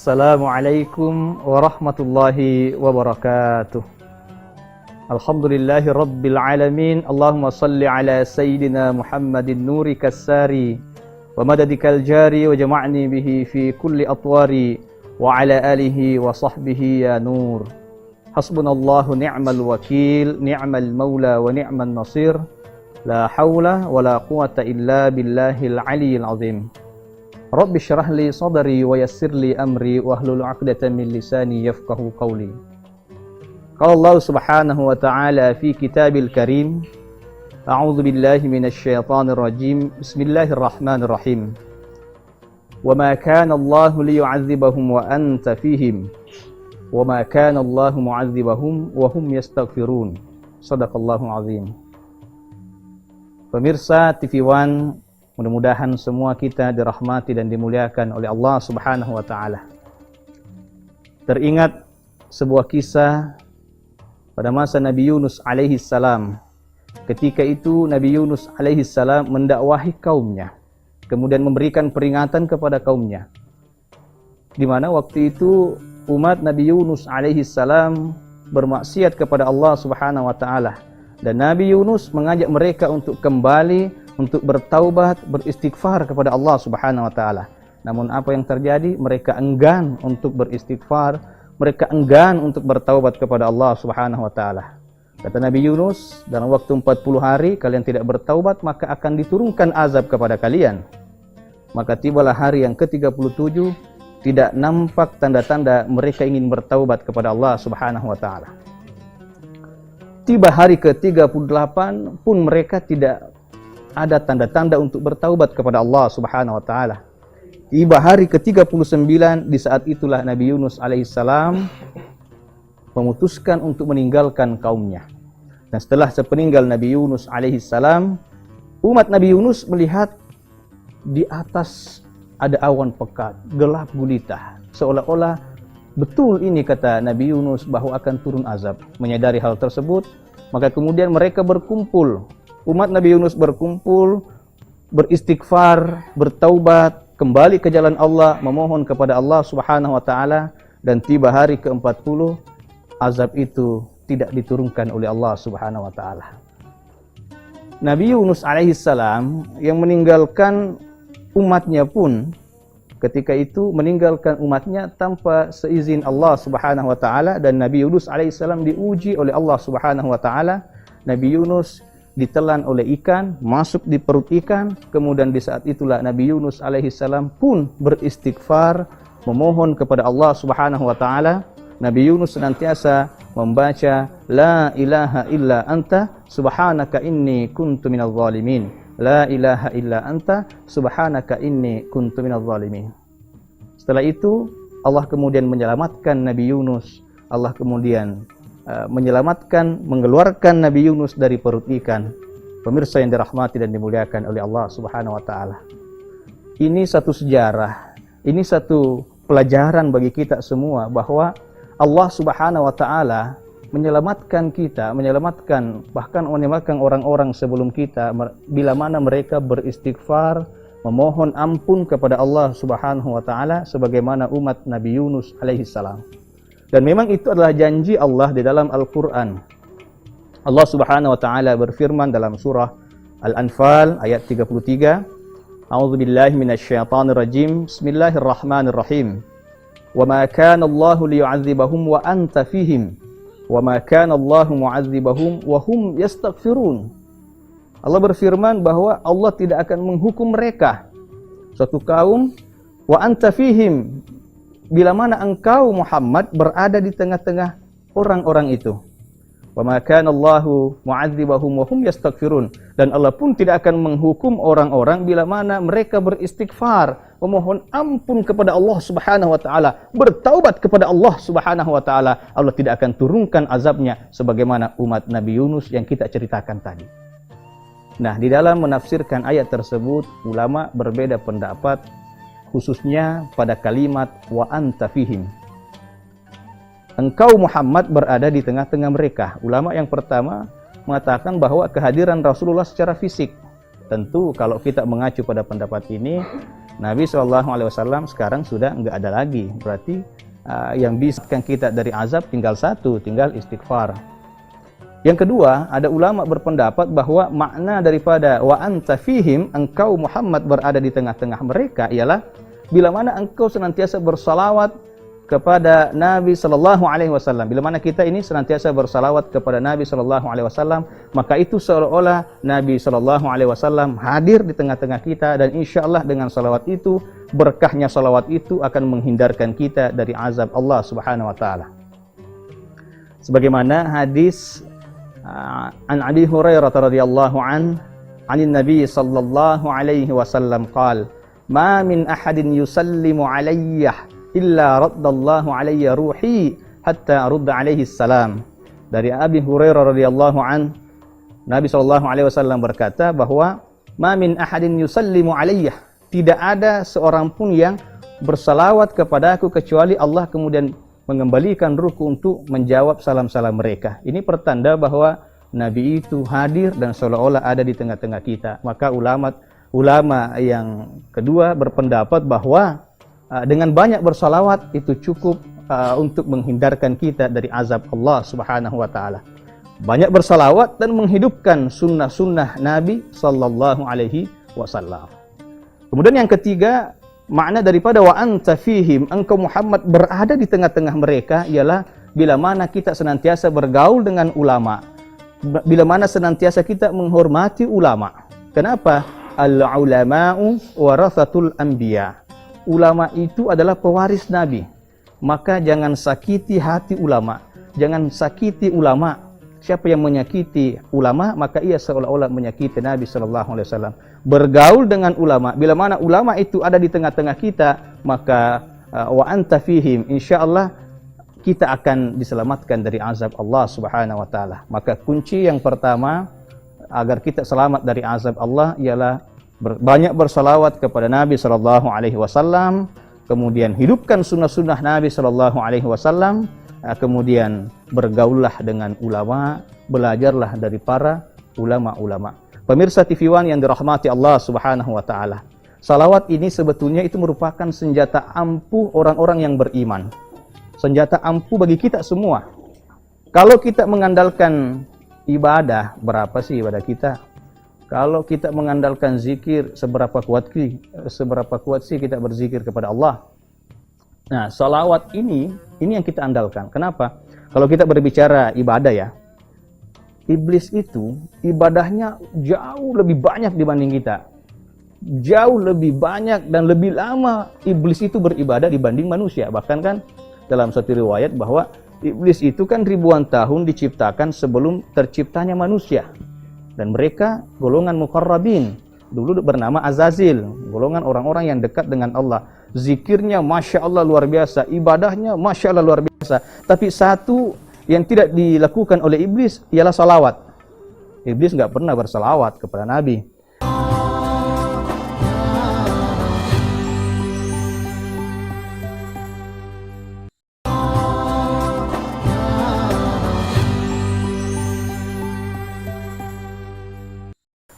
Assalamualaikum warahmatullahi wabarakatuh. Alhamdulillahi rabbil alamin. Allahumma salli ala sayyidina Muhammadin nuri kassari wa madadikal jari wa jama'ni bihi fi kulli atwari wa ala alihi wa sahbihi ya nur. Hasbunallahu ni'mal wakil, ni'mal maula wa ni'mal nasir. La hawla wa la quwata illa billahil aliyyil azim. Rabbi syrah li sadri wa yassir li amri wahlul 'uqdatam min lisani yafqahu qawli. Qala Allah Subhanahu wa ta'ala fi kitabil karim. A'udzu billahi minasy syaithanir rajim. Bismillahirrahmanirrahim. Wa ma kana Allah liyu'adzibahum wa anta fihim. Wa ma kana Allah mu'adzibahum wa hum yastaghfirun. Shadaqallahu azim. Pemirsa TV One, mudah-mudahan semua kita dirahmati dan dimuliakan oleh Allah Subhanahu wa ta'ala. Teringat sebuah kisah pada masa Nabi Yunus alaihi salam. Ketika itu Nabi Yunus alaihi salam mendakwahi kaumnya, kemudian memberikan peringatan kepada kaumnya. Di mana waktu itu umat Nabi Yunus alaihi salam bermaksiat kepada Allah Subhanahu wa ta'ala, dan Nabi Yunus mengajak mereka untuk kembali, untuk bertaubat, beristighfar kepada Allah Subhanahu wa ta'ala. Namun apa yang terjadi? Mereka enggan untuk beristighfar, mereka enggan untuk bertaubat kepada Allah Subhanahu wa ta'ala. Kata Nabi Yunus, dalam waktu 40 hari kalian tidak bertaubat, maka akan diturunkan azab kepada kalian. Maka tibalah hari yang ke-37, tidak nampak tanda-tanda mereka ingin bertaubat kepada Allah Subhanahu wa ta'ala. Tiba hari ke-38 pun mereka tidak ada tanda-tanda untuk bertaubat kepada Allah Subhanahu wa ta'ala. Tiba hari ke-39, di saat itulah Nabi Yunus alaihissalam memutuskan untuk meninggalkan kaumnya. Dan setelah sepeninggal Nabi Yunus alaihissalam, umat Nabi Yunus melihat di atas ada awan pekat, gelap gulita. Seolah-olah betul ini kata Nabi Yunus bahwa akan turun azab. Menyadari hal tersebut, maka kemudian mereka berkumpul. Umat Nabi Yunus berkumpul, beristighfar, bertaubat, kembali ke jalan Allah, memohon kepada Allah Subhanahu wa ta'ala, dan tiba hari ke-40, azab itu tidak diturunkan oleh Allah Subhanahu wa ta'ala. Nabi Yunus alaihissalam yang meninggalkan umatnya pun ketika itu meninggalkan umatnya tanpa seizin Allah Subhanahu wa ta'ala, dan Nabi Yunus alaihissalam diuji oleh Allah Subhanahu wa ta'ala. Nabi Yunus ditelan oleh ikan, masuk di perut ikan. Kemudian di saat itulah Nabi Yunus alaihissalam pun beristighfar, memohon kepada Allah Subhanahu wa ta'ala. Nabi Yunus senantiasa membaca La ilaha illa anta subhanaka inni kuntu minadh zalimin. La ilaha illa anta subhanaka inni kuntu minadh zalimin. Setelah itu Allah kemudian menyelamatkan Nabi Yunus. Allah kemudian menyelamatkan, mengeluarkan Nabi Yunus dari perut ikan. Pemirsa yang dirahmati dan dimuliakan oleh Allah Subhanahu wa ta'ala. Ini satu sejarah, ini satu pelajaran bagi kita semua bahwa Allah Subhanahu wa ta'ala menyelamatkan kita, bahkan menyelamatkan orang-orang sebelum kita bila mana mereka beristighfar, memohon ampun kepada Allah Subhanahu wa ta'ala sebagaimana umat Nabi Yunus alaihi salam. Dan memang itu adalah janji Allah di dalam Al-Quran. Allah Subhanahu wa ta'ala berfirman dalam surah Al-Anfal ayat 33. A'udzu billahi minasy syaithanir rajim. Bismillahirrahmanirrahim. Wa ma kana Allahu liyu'adzibahum wa anta fihim. Wa ma kana Allahu mu'adzibahum wa hum yastaghfirun. Allah berfirman bahwa Allah tidak akan menghukum mereka, suatu kaum, wa anta fihim, bila mana engkau Muhammad berada di tengah-tengah orang-orang itu. Wa ma kana Allahu mu'adzibahum wa hum yastaghfirun. Dan Allah pun tidak akan menghukum orang-orang bila mana mereka beristighfar, memohon ampun kepada Allah Subhanahu wa ta'ala, bertaubat kepada Allah Subhanahu wa ta'ala. Allah tidak akan turunkan azabnya sebagaimana umat Nabi Yunus yang kita ceritakan tadi. Nah, di dalam menafsirkan ayat tersebut, ulama berbeda pendapat, khususnya pada kalimat wa anta fihim. Engkau Muhammad berada di tengah-tengah mereka. Ulama yang pertama mengatakan bahwa kehadiran Rasulullah secara fisik. Tentu kalau kita mengacu pada pendapat ini, Nabi SAW sekarang sudah nggak ada lagi. Berarti yang bisa kita dari azab tinggal satu, tinggal istighfar. Yang kedua, ada ulama berpendapat bahwa makna daripada wa anta fihim, engkau Muhammad berada di tengah-tengah mereka, ialah bila mana engkau senantiasa bersalawat kepada Nabi sallallahu alaihi wasallam. Bila mana kita ini senantiasa bersalawat kepada Nabi sallallahu alaihi wasallam, maka itu seolah-olah Nabi sallallahu alaihi wasallam hadir di tengah-tengah kita, dan insyaallah dengan salawat itu, berkahnya salawat itu akan menghindarkan kita dari azab Allah Subhanahu wa taala. Sebagaimana hadis an Abi Hurairah radhiyallahu anin Nabi sallallahu alaihi wasallam qala ma min ahadin yusallimu alayya illa raddallahu alayya ruhi hatta arudda alaihi salam. Dari Abi Hurairah radhiyallahu an, Nabi sallallahu alaihi wasallam berkata bahwa ma min ahadin yusallimu alayya, tidak ada seorang pun yang bersalawat kepadaku kecuali Allah kemudian mengembalikan ruhku untuk menjawab salam-salam mereka. Ini pertanda bahwa Nabi itu hadir dan seolah-olah ada di tengah-tengah kita. Maka ulama yang kedua berpendapat bahwa dengan banyak bersalawat itu cukup untuk menghindarkan kita dari azab Allah Subhanahu wa taala. Banyak bersalawat dan menghidupkan sunnah-sunnah Nabi sallallahu alaihi wasallam. Kemudian yang ketiga, makna daripada wa anta fihim, engkau Muhammad berada di tengah-tengah mereka, ialah bila mana kita senantiasa bergaul dengan ulama, bila mana senantiasa kita menghormati ulama. Kenapa? Al-ulama'u warathatul anbiya. Ulama itu adalah pewaris Nabi. Maka jangan sakiti hati ulama, jangan sakiti ulama. Siapa yang menyakiti ulama, maka ia seolah-olah menyakiti Nabi sallallahu alaihi wasallam. Bergaul dengan ulama, bila mana ulama itu ada di tengah-tengah kita, maka wa anta fihim, insyaallah kita akan diselamatkan dari azab Allah Subhanahu wa taala. Maka kunci yang pertama agar kita selamat dari azab Allah ialah banyak bersalawat kepada Nabi sallallahu alaihi wasallam, kemudian hidupkan sunnah-sunnah Nabi sallallahu alaihi wasallam, kemudian bergaullah dengan ulama, belajarlah dari para ulama-ulama. Pemirsa TV One yang dirahmati Allah Subhanahu wa taala. Salawat ini sebetulnya itu merupakan senjata ampuh orang-orang yang beriman. Senjata ampuh bagi kita semua. Kalau kita mengandalkan ibadah, berapa sih ibadah kita? Kalau kita mengandalkan zikir, seberapa kuat sih kita berzikir kepada Allah? Nah, salawat ini yang kita andalkan. Kenapa? Kalau kita berbicara ibadah ya, iblis itu ibadahnya jauh lebih banyak dibanding kita. Jauh lebih banyak dan lebih lama iblis itu beribadah dibanding manusia. Bahkan kan dalam satu riwayat bahwa iblis itu kan ribuan tahun diciptakan sebelum terciptanya manusia. Dan mereka golongan muqarrabin, dulu bernama Azazil, golongan orang-orang yang dekat dengan Allah. Zikirnya Masya Allah luar biasa, ibadahnya Masya Allah luar biasa. Tapi satu yang tidak dilakukan oleh iblis ialah salawat. Iblis nggak pernah bersalawat kepada Nabi.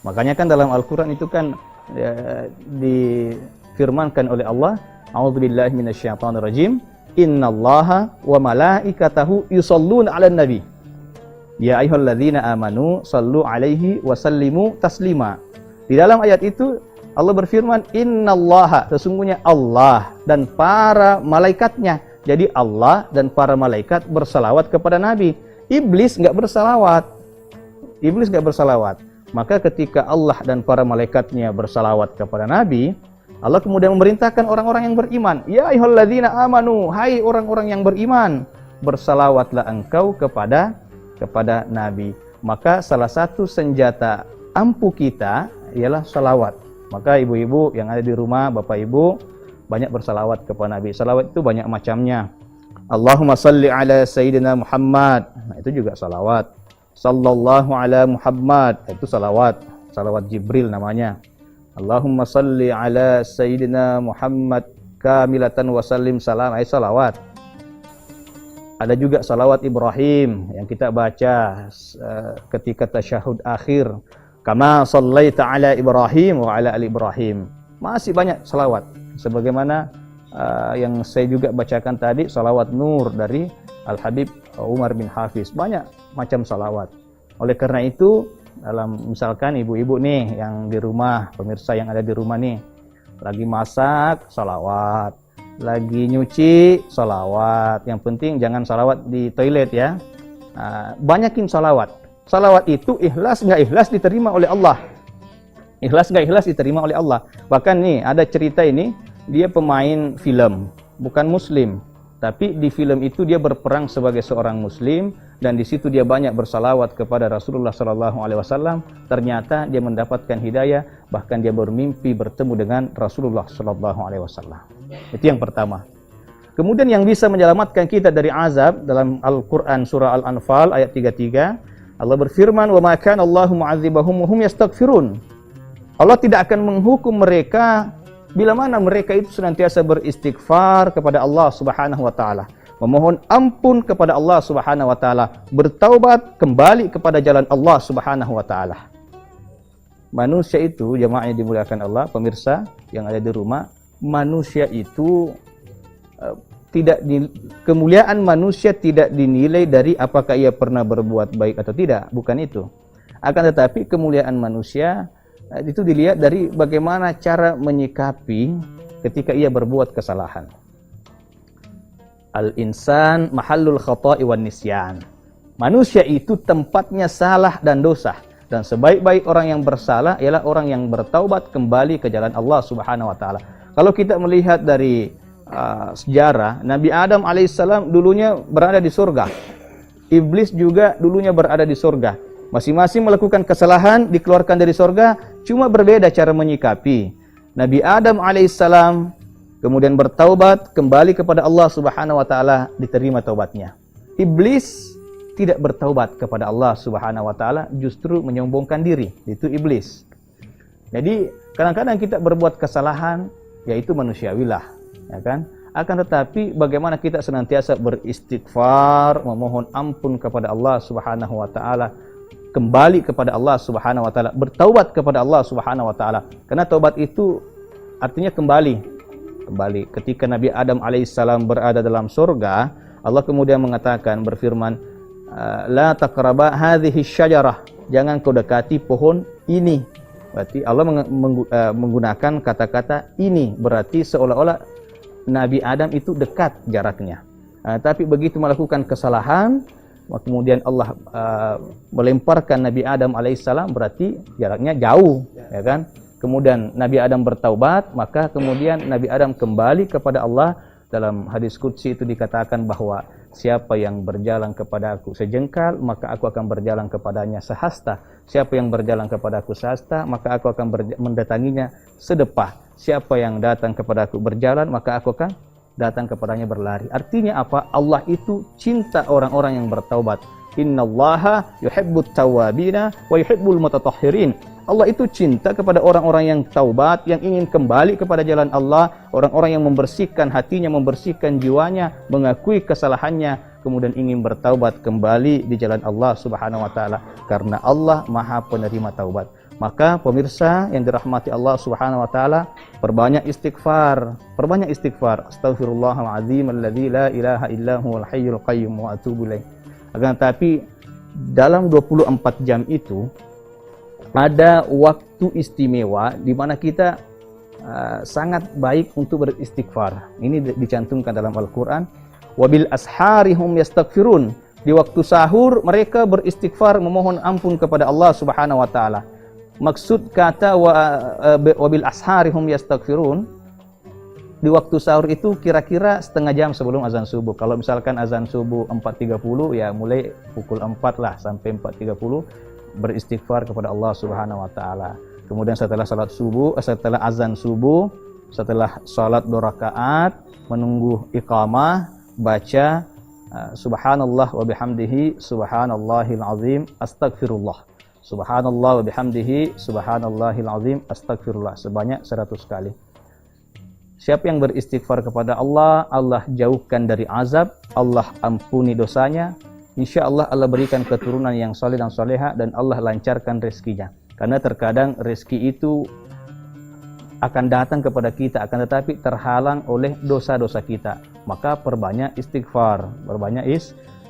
Makanya kan dalam Al-Quran itu kan difirmankan oleh Allah, A'udzubillahi minasyaitonirrajim, Innallaha wa malaikatahu yusholluna 'alan nabi. Ya ayyuhalladzina amanu shallu 'alaihi wa sallimu taslima. Di dalam ayat itu Allah berfirman, Innallaha, sesungguhnya Allah dan para malaikatnya. Jadi Allah dan para malaikat bersalawat kepada Nabi. Iblis nggak bersalawat. Iblis nggak bersalawat. Maka ketika Allah dan para malaikatnya bersalawat kepada Nabi, Allah kemudian memerintahkan orang-orang yang beriman, ya ayyuhalladzina amanu, hai orang-orang yang beriman, bersalawatlah engkau kepada Nabi. Maka salah satu senjata ampuh kita ialah salawat. Maka ibu-ibu yang ada di rumah, bapak ibu, banyak bersalawat kepada Nabi. Salawat itu banyak macamnya. Allahumma salli ala Sayyidina Muhammad, nah, itu juga salawat. Sallallahu ala Muhammad, itu salawat Jibril namanya. Allahumma salli ala Sayyidina Muhammad kamilatan wa sallim salam, itu salawat. Ada juga salawat Ibrahim yang kita baca ketika tasyahud akhir, kama sallaita ala Ibrahim wa ala ali Ibrahim. Masih banyak salawat. Sebagaimana yang saya juga bacakan tadi, salawat nur dari Al-Habib Umar bin Hafiz. Banyak macam salawat. Oleh karena itu, dalam misalkan ibu-ibu nih yang di rumah, pemirsa yang ada di rumah nih, lagi masak, salawat. Lagi nyuci, salawat. Yang penting jangan salawat di toilet ya. Banyakin salawat. Salawat itu ikhlas nggak ikhlas diterima oleh Allah. Ikhlas nggak ikhlas diterima oleh Allah. Bahkan nih ada cerita ini, dia pemain film, bukan muslim. Tapi di film itu dia berperang sebagai seorang muslim, dan di situ dia banyak bersalawat kepada Rasulullah SAW. Ternyata dia mendapatkan hidayah, bahkan dia bermimpi bertemu dengan Rasulullah SAW. Itu yang pertama. Kemudian yang bisa menyelamatkan kita dari azab dalam Al-Quran surah Al-Anfal ayat 33, Allah berfirman, "Wa ma kana Allahu mu'adzibahum wa hum yastaghfirun." Allah tidak akan menghukum mereka bila mana mereka itu senantiasa beristighfar kepada Allah Subhanahu wa taala, memohon ampun kepada Allah Subhanahu wa taala, bertaubat kembali kepada jalan Allah Subhanahu wa taala. Manusia itu, jamaah yang dimuliakan Allah, pemirsa yang ada di rumah, manusia itu kemuliaan manusia tidak dinilai dari apakah ia pernah berbuat baik atau tidak, bukan itu. Akan tetapi kemuliaan manusia itu dilihat dari bagaimana cara menyikapi ketika ia berbuat kesalahan. Al-insan mahallul khata'i wan nisyan. Manusia itu tempatnya salah dan dosa, dan sebaik-baik orang yang bersalah ialah orang yang bertaubat kembali ke jalan Allah Subhanahu wa taala. Kalau kita melihat dari sejarah, Nabi Adam alaihissalam dulunya berada di surga. Iblis juga dulunya berada di surga. Masing-masing melakukan kesalahan, dikeluarkan dari surga, cuma berbeda cara menyikapi. Nabi Adam alaihissalam kemudian bertaubat kembali kepada Allah Subhanahu wa taala, diterima taubatnya. Iblis tidak bertaubat kepada Allah Subhanahu wa taala, justru menyombongkan diri, itu iblis. Jadi kadang-kadang kita berbuat kesalahan, yaitu manusiawilah, ya kan? Akan tetapi bagaimana kita senantiasa beristighfar, memohon ampun kepada Allah Subhanahu wa taala, kembali kepada Allah Subhanahu wa taala, bertaubat kepada Allah Subhanahu wa taala. Karena taubat itu artinya kembali. Ketika Nabi Adam alaihissalam berada dalam surga, Allah kemudian mengatakan, berfirman, la taqraba hadhihi syajarah, jangan kau dekati pohon ini. Berarti Allah menggunakan kata-kata ini, berarti seolah-olah Nabi Adam itu dekat jaraknya. Tapi begitu melakukan kesalahan, kemudian Allah melemparkan Nabi Adam alaihissalam, berarti jaraknya jauh, ya kan? Kemudian Nabi Adam bertaubat, maka kemudian Nabi Adam kembali kepada Allah. Dalam hadis qudsi itu dikatakan bahwa siapa yang berjalan kepada aku sejengkal, maka aku akan berjalan kepadanya sehasta. Siapa yang berjalan kepada aku sehasta, maka aku akan mendatanginya sedepah. Siapa yang datang kepada aku berjalan, maka aku akan datang kepadanya berlari. Artinya apa? Allah itu cinta orang-orang yang bertaubat. Innallaha yuhibbut tawwabina wa yuhibbul mutatahhirin. Allah itu cinta kepada orang-orang yang taubat, yang ingin kembali kepada jalan Allah, orang-orang yang membersihkan hatinya, membersihkan jiwanya, mengakui kesalahannya, kemudian ingin bertaubat kembali di jalan Allah Subhanahu wa taala, karena Allah Maha penerima taubat. Maka pemirsa yang dirahmati Allah Subhanahu wa taala, perbanyak istighfar. Astaghfirullahaladzim alladzi la ilaha illa huwal hayyul qayyum wa atubu ilaih. Akan tapi dalam 24 jam itu ada waktu istimewa di mana kita sangat baik untuk beristighfar. Ini dicantumkan dalam Al-Qur'an. Wabil asharihum yastaghfirun. Di waktu sahur mereka beristighfar, memohon ampun kepada Allah Subhanahu wa taala. Maksud kata wabil asharihum yastaghfirun, di waktu sahur itu kira-kira setengah jam sebelum azan subuh. Kalau misalkan azan subuh 4.30, ya mulai pukul 4 lah sampai 4.30 beristighfar kepada Allah Subhanahu wa taala. Kemudian setelah salat subuh, setelah azan subuh, setelah salat 2 rakaat, menunggu iqamah, baca subhanallah wa bihamdihi subhanallahil azim astaghfirullah. Subhanallah wa bihamdihi subhanallahil azim astaghfirullah sebanyak 100 kali. Siapa yang beristighfar kepada Allah, Allah jauhkan dari azab, Allah ampuni dosanya. Insya Allah Allah berikan keturunan yang saleh dan saleha, dan Allah lancarkan rezekinya. Karena terkadang rezeki itu akan datang kepada kita, akan tetapi terhalang oleh dosa-dosa kita. Maka perbanyak istighfar,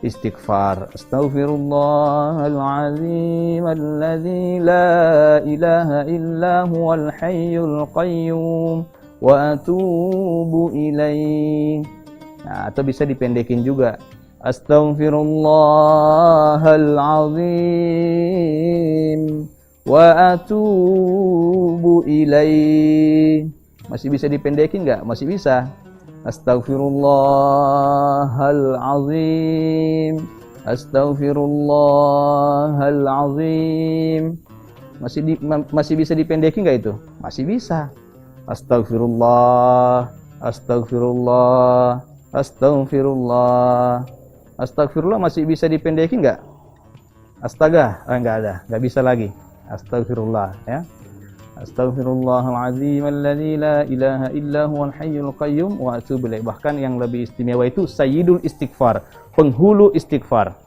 istighfar. Astaghfirullahalazim alladzi la ilaha illa huwal hayyul qayyum wa atubu ilaih. Nah, atau bisa dipendekin juga. Astaghfirullahalazim wa atubu ilaih. Masih bisa dipendekin nggak? Masih bisa. Astaghfirullahalazim, astaghfirullahalazim. Masih bisa dipendekin nggak itu? Masih bisa. Astaghfirullah, astagfirullah, astagfirullah. Astagfirullah masih bisa dipendekin nggak? Astaga, nggak ada, nggak bisa lagi. Astagfirullah, ya. Astaghfirullahaladzim alladzi la ilaha illa huwal hayyul qayyum wa atubu ilaih. Bahkan yang lebih istimewa itu sayyidul istighfar, penghulu istighfar.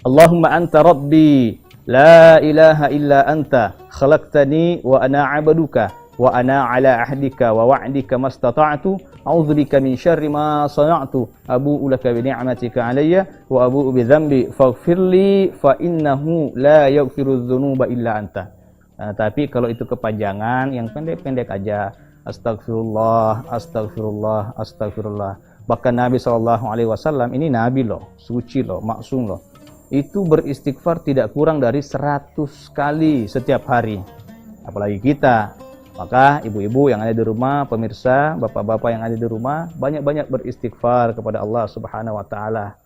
Allahumma anta rabbi la ilaha illa anta khalaqtani wa ana 'abduka wa ana 'ala ahdika wa wa'dika mastata'tu a'udzubika min syarri ma sana'tu abu'u laka bi ni'matika 'alayya wa abu'u bi dzambi faghfirli fa innahu la yaghfiru dzunuba illa anta. Nah, tapi kalau itu kepanjangan, yang pendek-pendek aja. Astagfirullah, astagfirullah, astagfirullah. Bahkan Nabi SAW, ini Nabi loh, suci loh, maksum loh. Itu beristighfar tidak kurang dari 100 kali setiap hari. Apalagi kita. Maka ibu-ibu yang ada di rumah, pemirsa, bapak-bapak yang ada di rumah, banyak-banyak beristighfar kepada Allah Subhanahu wa Ta'ala.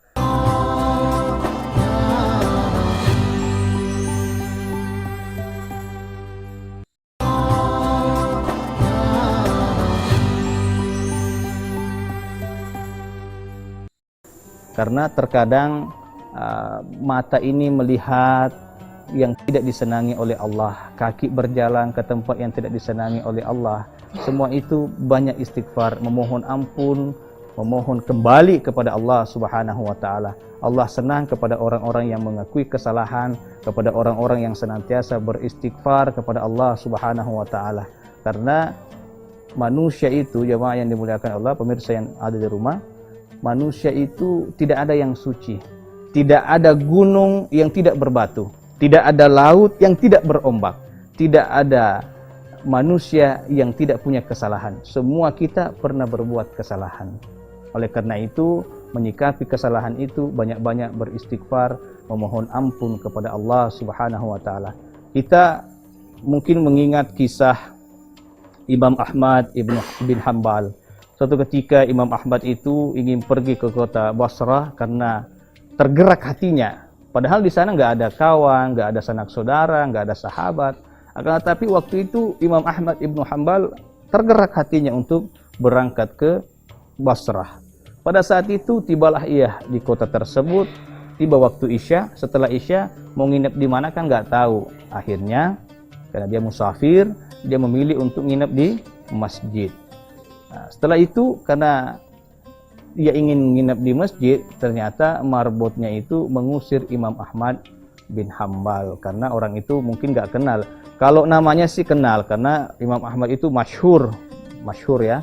Karena terkadang mata ini melihat yang tidak disenangi oleh Allah, kaki berjalan ke tempat yang tidak disenangi oleh Allah. Semua itu banyak istighfar, memohon ampun, memohon kembali kepada Allah Subhanahu wa Ta'ala. Allah senang kepada orang-orang yang mengakui kesalahan, kepada orang-orang yang senantiasa beristighfar kepada Allah Subhanahu wa Ta'ala. Karena manusia itu, jemaah yang dimuliakan Allah, pemirsa yang ada di rumah, manusia itu tidak ada yang suci, tidak ada gunung yang tidak berbatu, tidak ada laut yang tidak berombak, tidak ada manusia yang tidak punya kesalahan. Semua kita pernah berbuat kesalahan. Oleh karena itu, menyikapi kesalahan itu banyak-banyak beristighfar, memohon ampun kepada Allah Subhanahu wa Ta'ala. Kita mungkin mengingat kisah Imam Ahmad bin Hanbal. Suatu ketika Imam Ahmad itu ingin pergi ke kota Basrah karena tergerak hatinya. Padahal di sana nggak ada kawan, nggak ada sanak saudara, nggak ada sahabat. Akan tetapi waktu itu Imam Ahmad ibnu Hanbal tergerak hatinya untuk berangkat ke Basrah. Pada saat itu tibalah ia di kota tersebut. Tiba waktu Isya. Setelah Isya mau nginep di mana kan nggak tahu. Akhirnya karena dia musafir, dia memilih untuk nginep di masjid. Nah, setelah itu karena dia ingin menginap di masjid, ternyata marbotnya itu mengusir Imam Ahmad bin Hanbal karena orang itu mungkin nggak kenal. Kalau namanya sih kenal karena Imam Ahmad itu masyhur ya.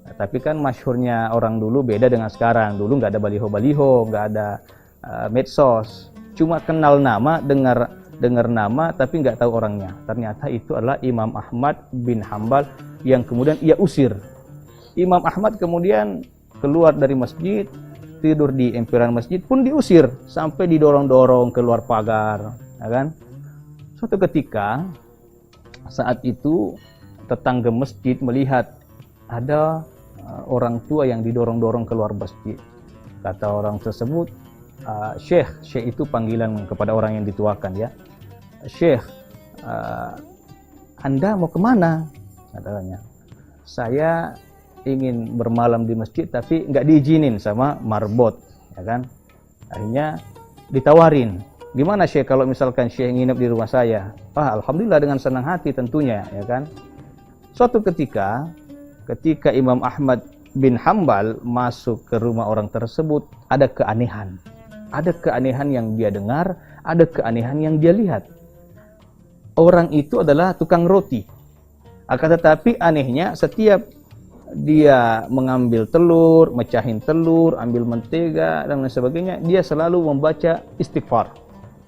Nah, tapi kan masyhurnya orang dulu beda dengan sekarang. Dulu nggak ada baliho-baliho, nggak ada medsos. Cuma kenal nama, dengar nama tapi nggak tahu orangnya. Ternyata itu adalah Imam Ahmad bin Hanbal yang kemudian ia usir. Imam Ahmad kemudian keluar dari masjid, tidur di emperan masjid pun diusir sampai didorong-dorong keluar pagar, ya kan? Suatu ketika saat itu tetangga masjid melihat ada orang tua yang didorong-dorong keluar masjid. Kata orang tersebut, Syekh itu panggilan kepada orang yang dituakan ya. Syekh, Anda mau kemana? Katanya. Saya ingin bermalam di masjid tapi nggak diizinin sama marbot, ya kan? Akhirnya ditawarin, gimana Syekh kalau misalkan Syekh nginep di rumah saya? Alhamdulillah dengan senang hati tentunya, ya kan? Suatu ketika Imam Ahmad bin Hanbal masuk ke rumah orang tersebut, ada keanehan yang dia dengar, ada keanehan yang dia lihat. Orang itu adalah tukang roti. Akan tetapi anehnya setiap dia mengambil telur, mecahin telur, ambil mentega dan lain sebagainya, dia selalu membaca istighfar.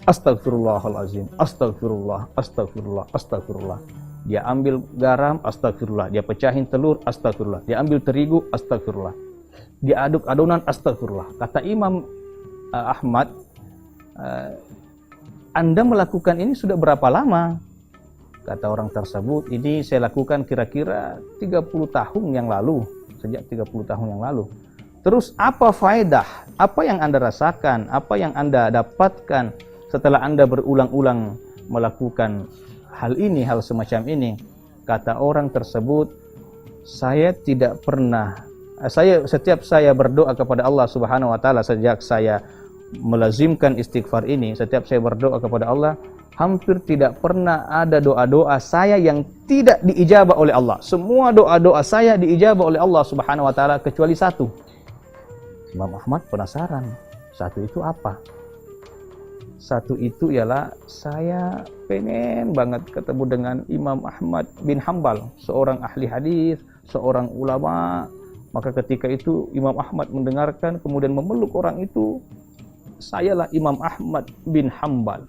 Astagfirullahalazim, astagfirullah, astagfirullah, astagfirullah. Dia ambil garam, astagfirullah. Dia pecahin telur, astagfirullah. Dia ambil terigu, astagfirullah. Dia aduk adonan, astagfirullah. Kata Imam Ahmad, Anda melakukan ini sudah berapa lama? Kata orang tersebut, ini saya lakukan kira-kira 30 tahun yang lalu. Sejak 30 tahun yang lalu. Terus apa faedah? Apa yang Anda rasakan? Apa yang Anda dapatkan setelah Anda berulang-ulang melakukan hal ini, hal semacam ini? Kata orang tersebut, setiap saya berdoa kepada Allah Subhanahu wa taala, sejak saya melazimkan istighfar ini, setiap saya berdoa kepada Allah, hampir tidak pernah ada doa-doa saya yang tidak diijabah oleh Allah. Semua doa-doa saya diijabah oleh Allah Subhanahu wa taala kecuali satu. Imam Ahmad penasaran, satu itu apa? Satu itu ialah saya pengen banget ketemu dengan Imam Ahmad bin Hanbal, seorang ahli hadis, seorang ulama. Maka ketika itu Imam Ahmad mendengarkan kemudian memeluk orang itu, sayalah Imam Ahmad bin Hanbal.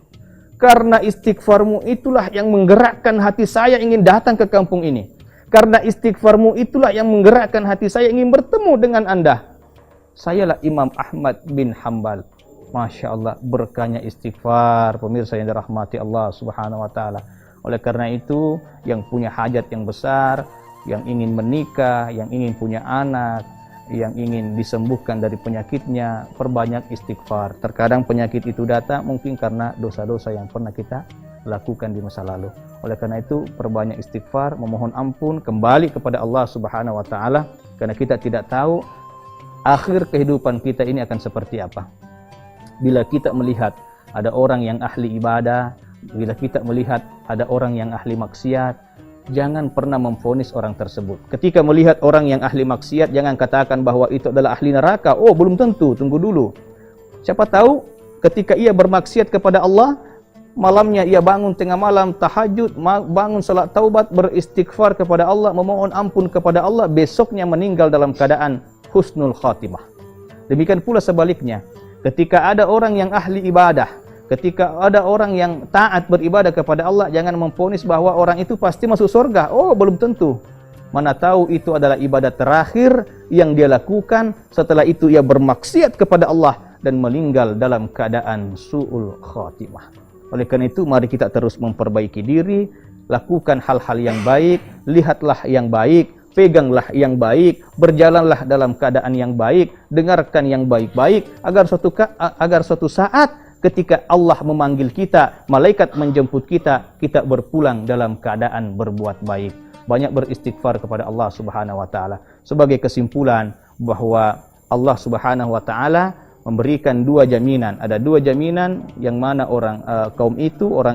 Karena istighfarmu itulah yang menggerakkan hati saya ingin datang ke kampung ini. Karena istighfarmu itulah yang menggerakkan hati saya ingin bertemu dengan Anda. Sayalah Imam Ahmad bin Hanbal. Masya Allah, berkahnya istighfar, pemirsa yang dirahmati Allah Subhanahu wa taala. Oleh karena itu, yang punya hajat yang besar, yang ingin menikah, yang ingin punya anak, yang ingin disembuhkan dari penyakitnya, perbanyak istighfar. Terkadang penyakit itu datang mungkin karena dosa-dosa yang pernah kita lakukan di masa lalu. Oleh karena itu, perbanyak istighfar, memohon ampun, kembali kepada Allah Subhanahu wa taala, karena kita tidak tahu akhir kehidupan kita ini akan seperti apa. Bila kita melihat ada orang yang ahli ibadah, bila kita melihat ada orang yang ahli maksiat, jangan pernah memvonis orang tersebut. Ketika melihat orang yang ahli maksiat, jangan katakan bahwa itu adalah ahli neraka. Oh, belum tentu, tunggu dulu. Siapa tahu ketika ia bermaksiat kepada Allah, malamnya ia bangun tengah malam, tahajud, bangun salat taubat, beristighfar kepada Allah, memohon ampun kepada Allah, besoknya meninggal dalam keadaan husnul khatimah. Demikian pula sebaliknya, ketika ada orang yang ahli ibadah, ketika ada orang yang taat beribadah kepada Allah, jangan memvonis bahwa orang itu pasti masuk surga. Oh, belum tentu. Mana tahu itu adalah ibadah terakhir yang dia lakukan, setelah itu ia bermaksiat kepada Allah dan meninggal dalam keadaan su'ul khatimah. Oleh karena itu, mari kita terus memperbaiki diri, lakukan hal-hal yang baik, lihatlah yang baik, peganglah yang baik, berjalanlah dalam keadaan yang baik, dengarkan yang baik-baik, agar suatu saat ketika Allah memanggil kita, malaikat menjemput kita, kita berpulang dalam keadaan berbuat baik. Banyak beristighfar kepada Allah Subhanahu wa taala. Sebagai kesimpulan bahwa Allah Subhanahu wa taala memberikan dua jaminan. Ada dua jaminan yang mana orang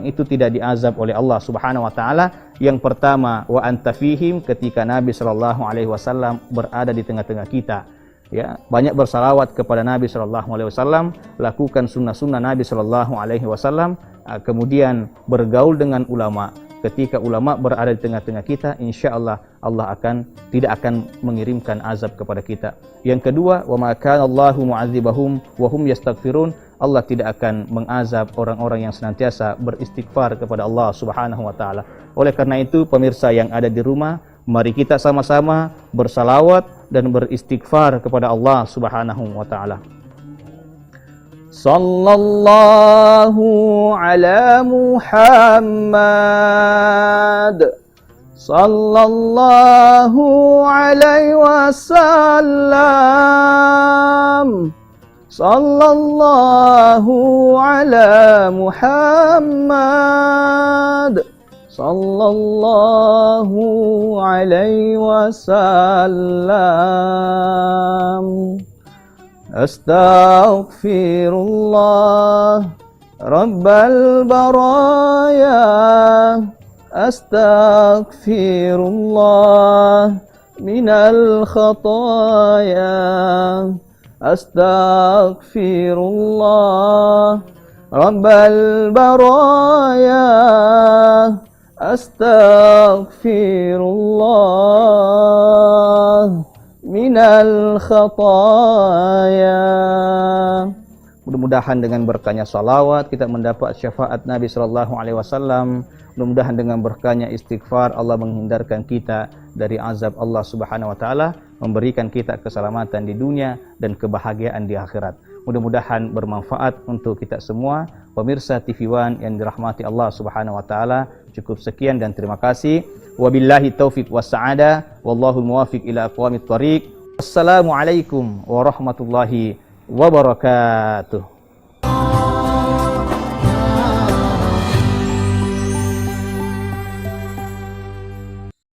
itu tidak diazab oleh Allah Subhanahu wa taala. Yang pertama, wa anta fihim, ketika Nabi sallallahu alaihi wasallam berada di tengah-tengah kita. Ya, banyak bersalawat kepada Nabi sallallahu alaihi wasallam, lakukan sunnah-sunnah Nabi sallallahu alaihi wasallam, kemudian bergaul dengan ulama. Ketika ulama berada di tengah-tengah kita, insyaallah Allah tidak akan mengirimkan azab kepada kita. Yang kedua, wa ma kana Allahu mu'adzibahum wa hum yastaghfirun. Allah tidak akan mengazab orang-orang yang senantiasa beristighfar kepada Allah Subhanahu wa taala. Oleh karena itu, pemirsa yang ada di rumah, mari kita sama-sama bersalawat dan beristighfar kepada Allah Subhanahu wa taala. Sallallahu ala Muhammad, sallallahu alaihi wasallam, sallallahu ala Muhammad, sallallahu alaihi wasallam. Astaghfirullah Rabbal baraya, astaghfirullah minal khataya, astaghfirullah Rabbal baraya, astaghfirullah minal khataya. Mudah-mudahan dengan berkahnya salawat kita mendapat syafaat Nabi sallallahu alaihi wasallam. Mudah-mudahan dengan berkahnya istighfar Allah menghindarkan kita dari azab Allah Subhanahu wa taala, memberikan kita keselamatan di dunia dan kebahagiaan di akhirat. Mudah-mudahan bermanfaat untuk kita semua. Pemirsa TV One yang dirahmati Allah Subhanahu wa taala, cukup sekian dan terima kasih. Wabillahi taufiq was-sa'adah wallahu muwaffiq ila aqwamit thariq. Assalamualaikum warahmatullahi wabarakatuh.